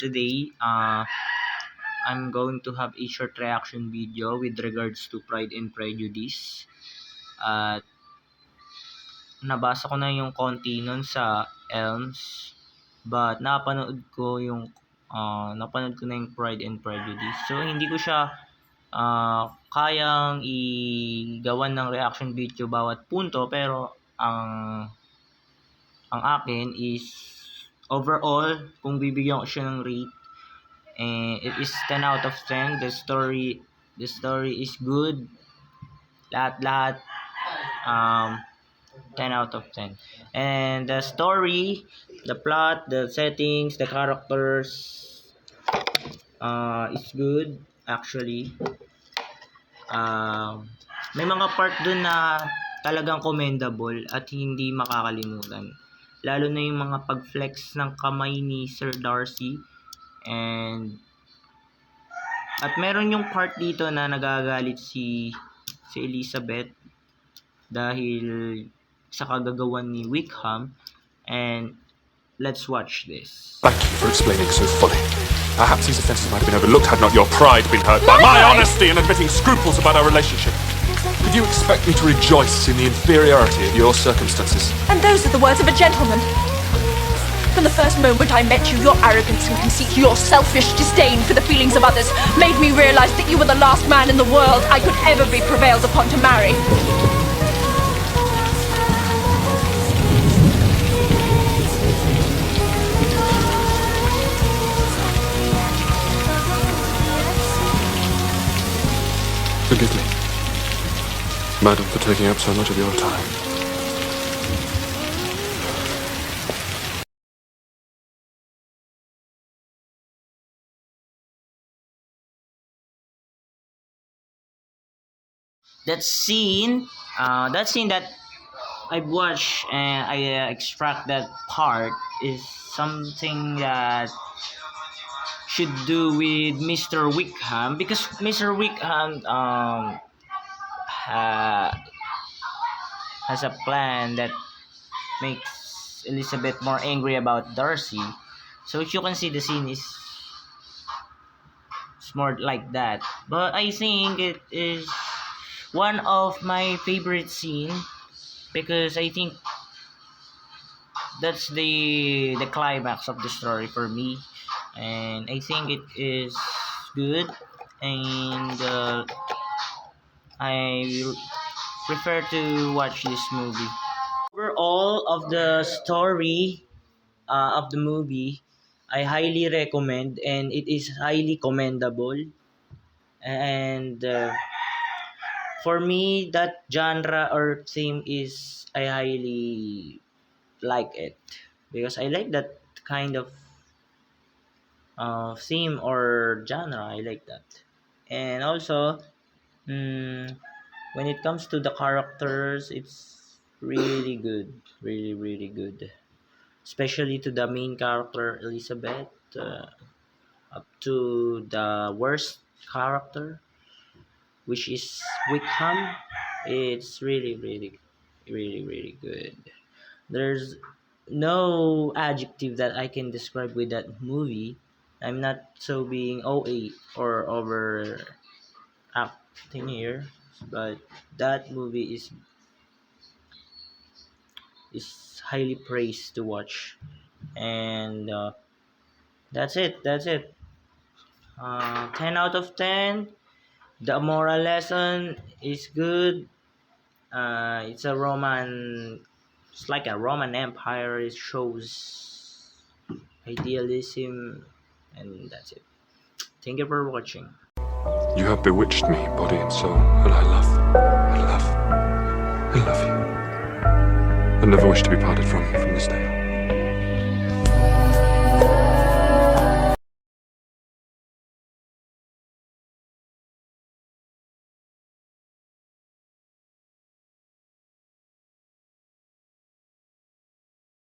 today. I'm going to have a short reaction video with regards to Pride and Prejudice. At nabasa ko na yung konti nun sa Elms, but napanood ko na yung Pride and Prejudice. So hindi ko siya kayang igawan ng reaction video bawat punto, pero ang akin is overall, kung bibigyan ko siya ng rate, it is 10 out of 10. The story is good. Lahat 10 out of 10. And the story, the plot, the settings, the characters is good actually. May mga part dun na talagang commendable at hindi makakalimutan. Lalo na yung mga pag-flex ng kamay ni Sir Darcy. At meron yung part dito na nagagalit si Elizabeth dahil sa kagagawan ni Wickham. And let's watch this. Thank you for explaining so fully. Perhaps these offences might have been overlooked had not your pride been hurt by my honesty in admitting scruples about our relationship. Could you expect me to rejoice in the inferiority of your circumstances? And those are the words of a gentleman. From the first moment I met you, your arrogance and conceit, your selfish disdain for the feelings of others made me realize that you were the last man in the world I could ever be prevailed upon to marry. Forgive me, madam, for taking up so much of your time. That scene that I've watched and I extract that part is something that should do with Mr. Wickham, because Mr. Wickham has a plan that makes Elizabeth more angry about Darcy. So if you can see, the scene is more like that. But I think it is one of my favorite scene because I think that's the climax of the story for me, and I think it is good, and I prefer to watch this movie. Overall of the story of the movie, I highly recommend, and it is highly commendable. And for me, that genre or theme is, I highly like it because I like that kind of theme or genre. I like that. And also, when it comes to the characters, it's really good, really good, especially to the main character Elizabeth, up to the worst character, which is Wickham. It's really good. There's no adjective that I can describe with that movie. I'm not so being OA or over acting here, but that movie is highly praised to watch. And that's it. 10 out of 10. The moral lesson is good. It's like a Roman Empire. It shows idealism, and that's it. Thank you for watching. You have bewitched me, body and soul, and I love you. I never wish to be parted from you from this day.